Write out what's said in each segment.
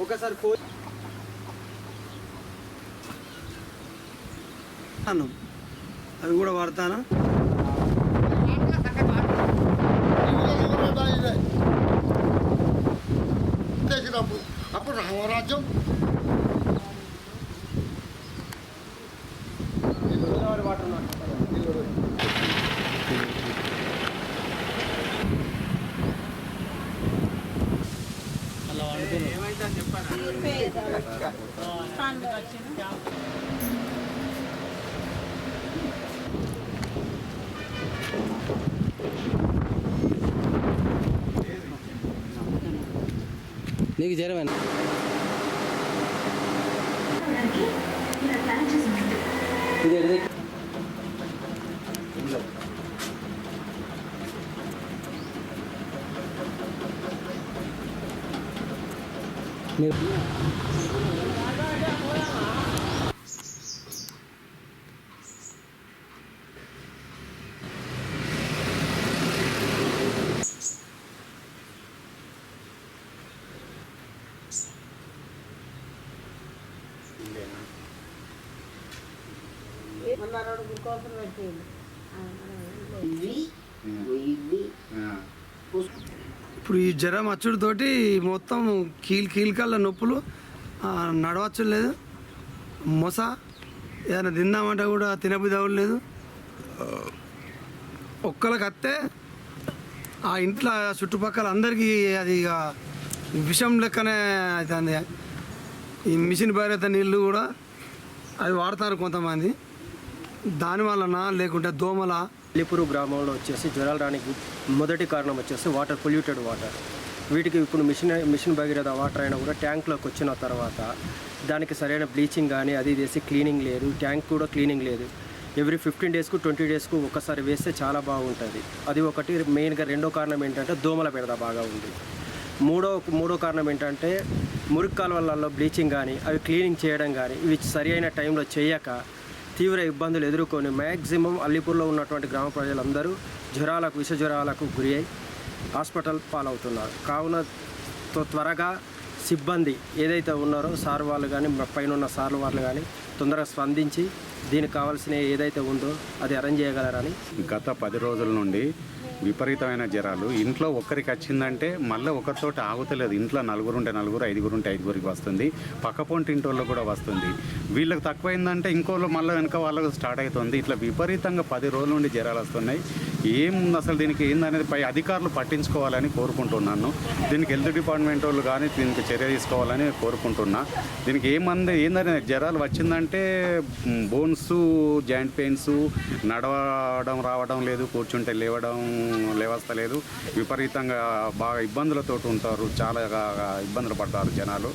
ఒకసారి అవి కూడా వాడతానా అప్పుడు రామరాజ్యం ఏమైతే చెప్పాను నీకు జ్వరమేనా? ఇప్పుడు ఈ జ్వరం వచ్చుడితోటి మొత్తం కీళ్ళ నొప్పులు నడవచ్చు లేదు, మొస ఏదైనా తిందామంటే కూడా తినబుద్ధి అవ్వలేదు. ఒక్కరికి వస్తే ఆ ఇంట్లో చుట్టుపక్కల అందరికీ అది ఇక విషం లెక్కనే అవుతుంది. ఈ మిషన్ భైరత నీళ్ళు కూడా అవి వాడతారు కొంతమంది. దానివలన లేకుంటే దోమల అల్లిపూరు గ్రామంలో వచ్చేసి జ్వరాలు రానికి మొదటి కారణం వచ్చేసి వాటర్, పొల్యూటెడ్ వాటర్. వీటికి ఇప్పుడు మిషన్ భగీరథ వాటర్ అయినా కూడా ట్యాంక్లోకి వచ్చిన తర్వాత దానికి సరైన బ్లీచింగ్ కానీ అది వేసి క్లీనింగ్ లేదు, ట్యాంక్ కూడా క్లీనింగ్ లేదు. ఎవ్రీ 15 డేస్కు 20 డేస్కు ఒకసారి వేస్తే చాలా బాగుంటుంది. అది ఒకటి. మెయిన్గా రెండో కారణం ఏంటంటే దోమల బెడద బాగా ఉంది. మూడో కారణం ఏంటంటే మురికి కాలువలలో బ్లీచింగ్ కానీ అవి క్లీనింగ్ చేయడం కానీ ఇవి సరి అయిన టైంలో చేయక తీవ్ర ఇబ్బందులు ఎదుర్కొని మ్యాక్సిమం అల్లిపూర్లో ఉన్నటువంటి గ్రామ ప్రజలందరూ విష జ్వరాలకు గురి అయి హాస్పిటల్ పాలవుతున్నారు. కావున త్వరగా సిబ్బంది ఏదైతే ఉన్నారో సార్ వాళ్ళు కానీ పైన ఉన్న సార్లు వాళ్ళు కానీ తొందరగా స్పందించి దీనికి కావాల్సిన ఏదైతే ఉందో అది అరేంజ్ చేయగలరని. గత 10 రోజుల నుండి విపరీతమైన జ్వరాలు ఇంట్లో ఒక్కరికి వచ్చిందంటే మళ్ళీ ఒకరితోటి ఆగుతలేదు. ఇంట్లో 4 ఉంటే 4, 5 ఉంటే 5 వస్తుంది. పక్కపొంటి ఇంటోళ్ళు కూడా వస్తుంది. వీళ్ళకి తక్కువైందంటే ఇంకోళ్ళు మళ్ళీ వెనక వాళ్ళకు స్టార్ట్ అవుతుంది. ఇట్లా విపరీతంగా 10 రోజుల నుండి జ్వరాలు వస్తున్నాయి. ఏముంది అసలు దీనికి ఏందనేది పై అధికారులు పట్టించుకోవాలని కోరుకుంటున్నాను. దీనికి హెల్త్ డిపార్ట్మెంట్ వాళ్ళు కానీ దీనికి చర్య తీసుకోవాలని కోరుకుంటున్నా. దీనికి ఏందనే జ్వరాలు వచ్చిందంటే బోన్స్, జాయింట్ పెయిన్స్, నడవడం రావడం లేదు, కూర్చుంటే లేవస్తలేదు, విపరీతంగా బాగా ఇబ్బందులతో ఉంటారు. చాలా ఇబ్బందులు పడతారు జనాలు.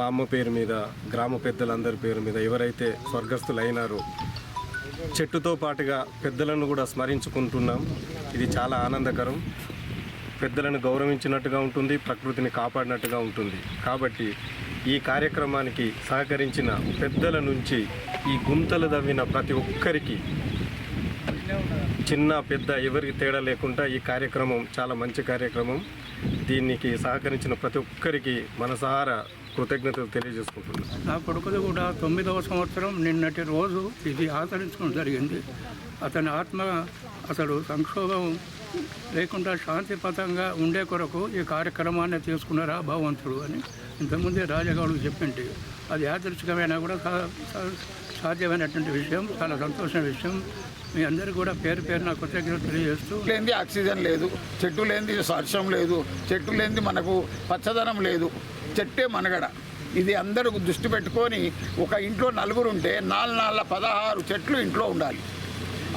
అమ్మ పేరు మీద, గ్రామ పెద్దలందరి పేరు మీద ఎవరైతే స్వర్గస్థులైనారో చెట్టుతో పాటుగా పెద్దలను కూడా స్మరించుకుంటున్నాం. ఇది చాలా ఆనందకరం. పెద్దలను గౌరవించినట్టుగా ఉంటుంది, ప్రకృతిని కాపాడినట్టుగా ఉంటుంది. కాబట్టి ఈ కార్యక్రమానికి సహకరించిన పెద్దల నుంచి ఈ గుంతలు తవ్విన ప్రతి ఒక్కరికి, చిన్న పెద్ద ఎవరికి తేడా లేకుండా ఈ కార్యక్రమం చాలా మంచి కార్యక్రమం. దీనికి సహకరించిన ప్రతి ఒక్కరికి మనసారా కృతజ్ఞతలు తెలియజేసుకుంటున్నాను. నా కొడుకుది కూడా 9వ సంవత్సరం నిన్నటి రోజు ఇది ఆచరించడం జరిగింది. అతని ఆత్మ అసలు సంక్షోభం లేకుండా శాంతిపతంగా ఉండే కొరకు ఈ కార్యక్రమాన్ని తీసుకున్నారా భగవంతుడు అని ఇంతకుముందే రాజగౌడుకు చెప్పింది. అది యాదృచ్ఛికమైనా కూడా సాధ్యమైనటువంటి విషయం, చాలా సంతోషమైన విషయం. మీ అందరికీ కూడా పేరు పేరున కృతజ్ఞతలు తెలియజేస్తూ, లేనిది ఆక్సిజన్ లేదు, చెట్టు లేనిది వర్షం లేదు, చెట్టు లేనిది మనకు పచ్చదనం లేదు, చెట్టే మనగడ. ఇది అందరూ దృష్టి పెట్టుకొని ఒక ఇంట్లో 4 ఉంటే 4 చెట్లు ఇంట్లో ఉండాలి.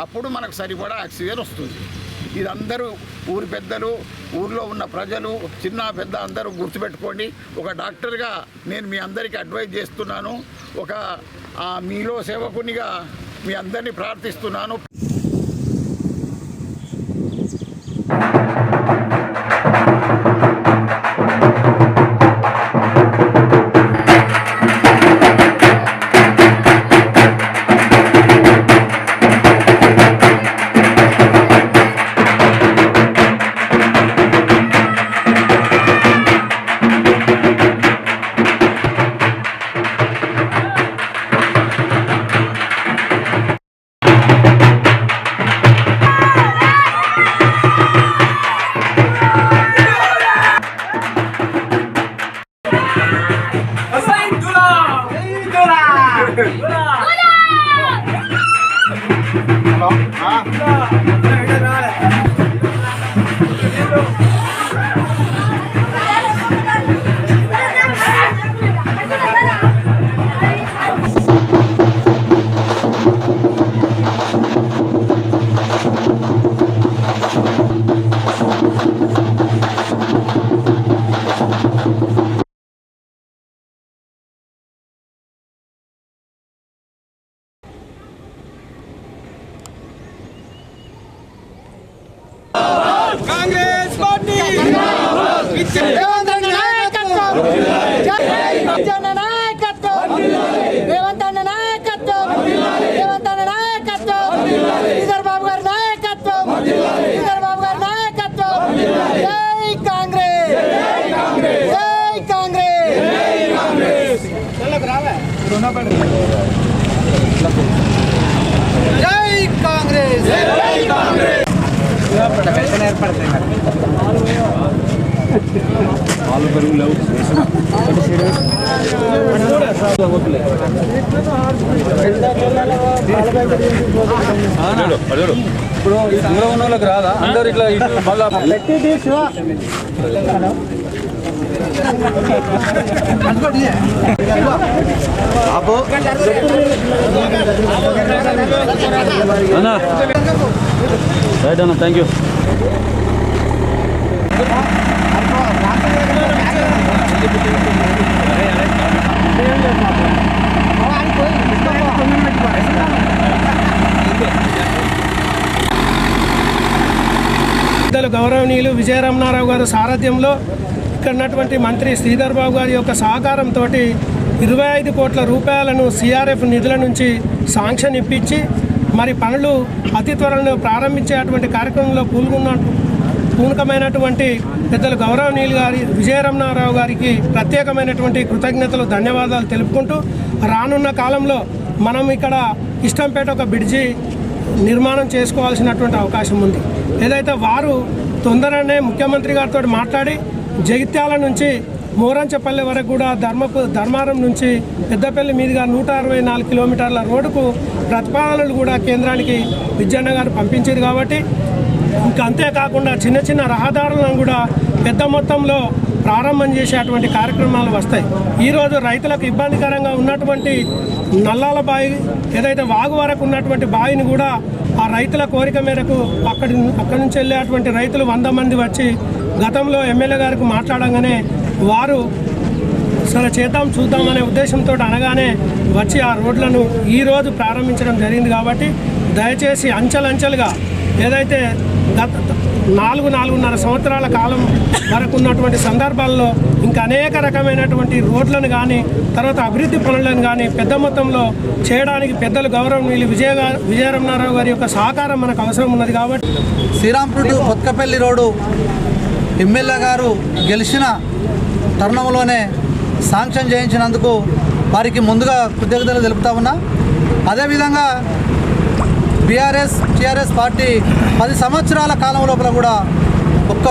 అప్పుడు మనకు సరిపడా ఆక్సిజన్ వస్తుంది. ఇది అందరూ ఊరి పెద్దలు, ఊర్లో ఉన్న ప్రజలు, చిన్న పెద్ద అందరూ గుర్తుపెట్టుకోండి. ఒక డాక్టర్గా నేను మీ అందరికీ అడ్వైజ్ చేస్తున్నాను. ఒక మీలో సేవకునిగా మీ అందరినీ ప్రార్థిస్తున్నాను. ఇప్పుడు దూరం ఉన్న వాళ్ళకి రాదా? అందరు ఇట్లా మళ్ళా అన్నా రైట్ అన్న, థ్యాంక్ యూ. గౌరవనీయులు విజయరమణారావు గారి సారథ్యంలో ఇక్కడ ఉన్నటువంటి మంత్రి శ్రీధర్ బాబు గారి యొక్క సహకారంతో 25 కోట్ల రూపాయలను సిఆర్ఎఫ్ నిధుల నుంచి శాంక్షన్ ఇప్పించి మరి పనులు అతి త్వరలో ప్రారంభించేటువంటి కార్యక్రమంలో పూనకమైనటువంటి పెద్దలు గౌరవనీయులు గారి విజయరమణారావు గారికి ప్రత్యేకమైనటువంటి కృతజ్ఞతలు, ధన్యవాదాలు తెలుపుకుంటూ రానున్న కాలంలో మనం ఇక్కడ ఇష్టంపేట ఒక బ్రిడ్జి నిర్మాణం చేసుకోవాల్సినటువంటి అవకాశం ఉంది. ఏదైతే వారు తొందరనే ముఖ్యమంత్రి గారితో మాట్లాడి జగిత్యాల నుంచి మోరంచపల్లి వరకు కూడా ధర్మారం నుంచి పెద్దపల్లి మీదుగా 164 కిలోమీటర్ల రోడ్డుకు ప్రతిపాదనలు కూడా కేంద్రానికి విజయన్న గారు పంపించారు. కాబట్టి ఇంకా అంతేకాకుండా చిన్న చిన్న రహదారులను కూడా పెద్ద మొత్తంలో ప్రారంభం చేసేటువంటి కార్యక్రమాలు వస్తాయి. ఈరోజు రైతులకు ఇబ్బందికరంగా ఉన్నటువంటి నల్లాల బావి, ఏదైతే వాగు వరకు ఉన్నటువంటి బావిని కూడా ఆ రైతుల కోరిక మేరకు అక్కడి నుంచి వెళ్ళేటువంటి రైతులు 100 మంది వచ్చి గతంలో ఎమ్మెల్యే గారికి మాట్లాడంగానే వారు సరే చేద్దాం చూద్దాం అనే ఉద్దేశంతో అనగానే వచ్చి ఆ రోడ్లను ఈరోజు ప్రారంభించడం జరిగింది. కాబట్టి దయచేసి అంచెలంచెలుగా ఏదైతే గత 4-4.5 సంవత్సరాల కాలం వరకు ఉన్నటువంటి సందర్భాల్లో ఇంకా అనేక రకమైనటువంటి రోడ్లను కానీ తర్వాత అభివృద్ధి పనులను కానీ పెద్ద మొత్తంలో చేయడానికి పెద్దలు గౌరవనీయులు విజయరమణారావు గారి యొక్క సహకారం మనకు అవసరం ఉన్నది. కాబట్టి Srirampur to Kothapalli road MLA గారు గెలిచిన తరుణంలోనే శాంక్షన్ చేయించినందుకు వారికి ముందుగా కృతజ్ఞతలు తెలుపుతా ఉన్నా. అదేవిధంగా టీఆర్ఎస్ పార్టీ 10 సంవత్సరాల కాలం లోపల కూడా ఒక్క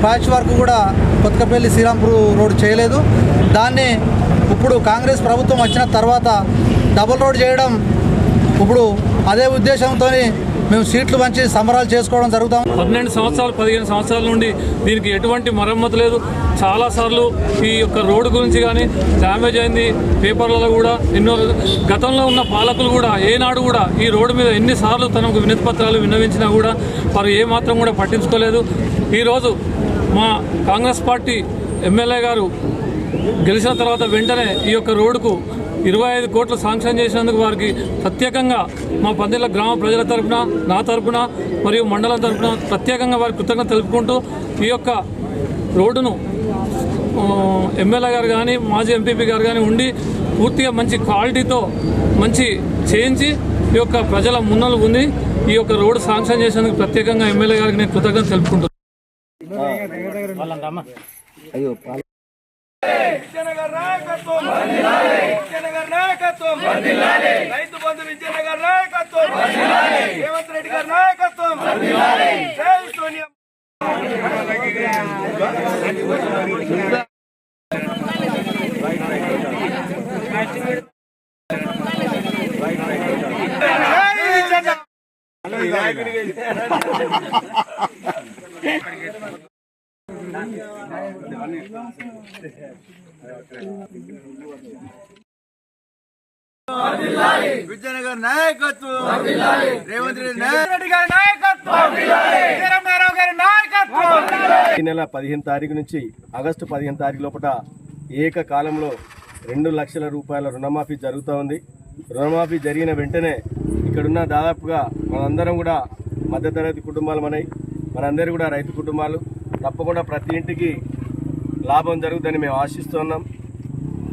ప్యాచ్ వర్క్ కూడా కొత్తపల్లి శ్రీరాంపూర్ రోడ్డు చేయలేదు. దాన్ని ఇప్పుడు కాంగ్రెస్ ప్రభుత్వం వచ్చిన తర్వాత డబుల్ రోడ్ చేయడం, ఇప్పుడు అదే ఉద్దేశంతో మేము సీట్లు పంచి సంబరాలు చేసుకోవడం జరుగుతాం. 15 సంవత్సరాల నుండి దీనికి ఎటువంటి మరమ్మతు లేదు. చాలాసార్లు ఈ యొక్క రోడ్డు గురించి కానీ డ్యామేజ్ అయింది. పేపర్లలో కూడా ఎన్నో గతంలో ఉన్న పాలకులు కూడా ఏనాడు కూడా ఈ రోడ్డు మీద ఎన్నిసార్లు తనకు వినతి పత్రాలు విన్నవించినా కూడా వారు ఏమాత్రం కూడా పట్టించుకోలేదు. ఈరోజు మా కాంగ్రెస్ పార్టీ ఎమ్మెల్యే గారు గెలిచిన తర్వాత వెంటనే ఈ యొక్క రోడ్డుకు 25 కోట్లు శాంక్షన్ చేసినందుకు వారికి ప్రత్యేకంగా మా పందిళ్ళ గ్రామ ప్రజల తరఫున, నా తరఫున మరియు మండలం తరఫున ప్రత్యేకంగా వారికి కృతజ్ఞత తెలుపుకుంటూ ఈ యొక్క రోడ్డును ఎమ్మెల్యే గారు కానీ మాజీ ఎంపీపీ గారు కానీ ఉండి పూర్తిగా మంచి క్వాలిటీతో మంచి చేయించి ఈ యొక్క ప్రజల మున్నలు ఉంది ఈ యొక్క రోడ్డు శాంక్షన్ చేసినందుకు ప్రత్యేకంగా ఎమ్మెల్యే గారికి నేను కృతజ్ఞత తెలుపుకుంటున్నాను. విజయనగర్ నాయకత్వం, విజయనగర్ నాయకత్వం, రైతు బంధు విజయనగర్ నాయకత్వం, రేవంత్ రెడ్డి గారి నాయకత్వం, జై సోనియా. విజయనగర్ నాయకత్వం, రేవంత్ రెడ్డి గారి నాయకత్వం, విజయరమణారావు గారి నాయకత్వం. ఈ నెల 15 తారీఖు నుంచి ఆగస్టు 15 తారీఖు లోపల ఏకకాలంలో 2 లక్షల రూపాయల రుణమాఫీ జరుగుతూ ఉంది. రుణమాఫీ జరిగిన వెంటనే ఇక్కడున్న దాదాపుగా మనందరం కూడా మధ్యతరగతి కుటుంబాలు మనందరూ కూడా రైతు కుటుంబాలు. తప్పకుండా ప్రతి ఇంటికి లాభం జరుగుతుందని మేము ఆశిస్తున్నాం.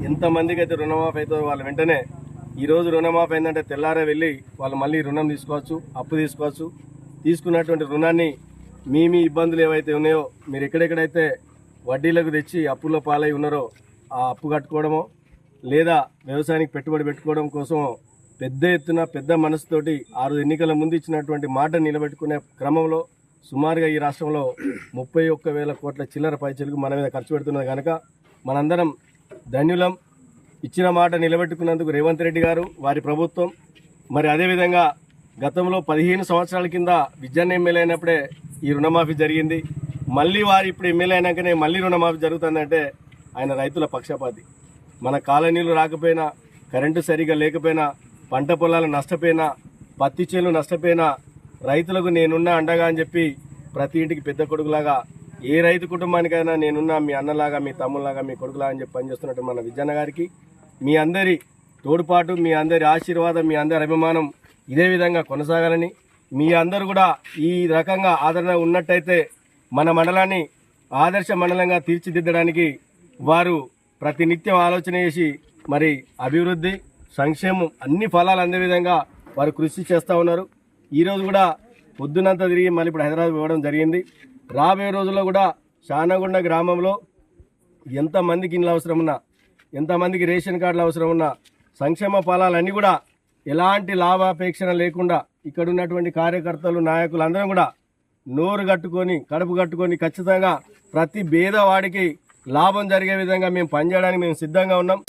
ఎంతమందికి అయితే రుణమాఫీ అవుతుందో వాళ్ళు వెంటనే ఈరోజు రుణమాఫీ అయిందంటే తెల్లారే వెళ్ళి వాళ్ళు మళ్ళీ రుణం తీసుకోవచ్చు, అప్పు తీసుకోవచ్చు. తీసుకున్నటువంటి రుణాన్ని మీ ఇబ్బందులు ఏవైతే ఉన్నాయో మీరు ఎక్కడెక్కడైతే వడ్డీలకు తెచ్చి అప్పుల్లో పాలై ఉన్నారో ఆ అప్పు కట్టుకోవడమో లేదా వ్యవసాయానికి పెట్టుబడి పెట్టుకోవడం కోసం పెద్ద ఎత్తున పెద్ద మనసుతోటి 6 ఎన్నికల ముందు ఇచ్చినటువంటి మాట నిలబెట్టుకునే క్రమంలో సుమారుగా ఈ రాష్ట్రంలో 31,000 కోట్ల చిల్లర పైచలకు మన మీద ఖర్చు పెడుతున్నది కనుక మనందరం ధన్యులం. ఇచ్చిన మాట నిలబెట్టుకున్నందుకు రేవంత్ రెడ్డి గారు, వారి ప్రభుత్వం. మరి అదేవిధంగా గతంలో 15 సంవత్సరాల కింద విజయన్ ఎమ్మెల్యే అయినప్పుడే ఈ రుణమాఫీ జరిగింది. మళ్ళీ వారు ఇప్పుడు ఎమ్మెల్యే అయినాకనే మళ్ళీ రుణమాఫీ జరుగుతుందంటే ఆయన రైతుల పక్షపాతి. మన కాలనీలు రాకపోయినా, కరెంటు సరిగా లేకపోయినా, పంట పొలాలు నష్టపోయినా, పత్తి చేలు నష్టపోయినా రైతులకు నేనున్నా అండగా అని చెప్పి ప్రతి ఇంటికి పెద్ద కొడుకులాగా ఏ రైతు కుటుంబానికైనా నేనున్నా, మీ అన్నలాగా, మీ తమ్ములాగా, మీ కొడుకులాగా అని చెప్పి పనిచేస్తున్నట్టు మన విజయన్న గారికి మీ అందరి తోడ్పాటు, మీ అందరి ఆశీర్వాదం, మీ అందరి అభిమానం ఇదే విధంగా కొనసాగాలని, మీ అందరూ కూడా ఈ రకంగా ఆదరణ ఉన్నట్టయితే మన మండలాన్ని ఆదర్శ మండలంగా తీర్చిదిద్దడానికి వారు ప్రతినిత్యం ఆలోచన చేసి మరి అభివృద్ధి, సంక్షేమం అన్ని ఫలాలు అందే విధంగా వారు కృషి చేస్తూ ఉన్నారు. ఈరోజు కూడా పొద్దునంతా తిరిగి మళ్ళీ ఇప్పుడు హైదరాబాద్ పోవడం జరిగింది. రాబోయే రోజుల్లో కూడా శానగుండ గ్రామంలో ఎంతమందికి ఇండ్లు అవసరం ఉన్నా, ఎంతమందికి రేషన్ కార్డులు అవసరం ఉన్నా, సంక్షేమ ఫలాలన్నీ కూడా ఎలాంటి లాభాపేక్షణ లేకుండా ఇక్కడ ఉన్నటువంటి కార్యకర్తలు, నాయకులు అందరం కూడా నోరు కట్టుకొని, కడుపు కట్టుకొని ఖచ్చితంగా ప్రతి పేదవాడికి లాభం జరిగే విధంగా మేము పనిచేయడానికి మేము సిద్ధంగా ఉన్నాం.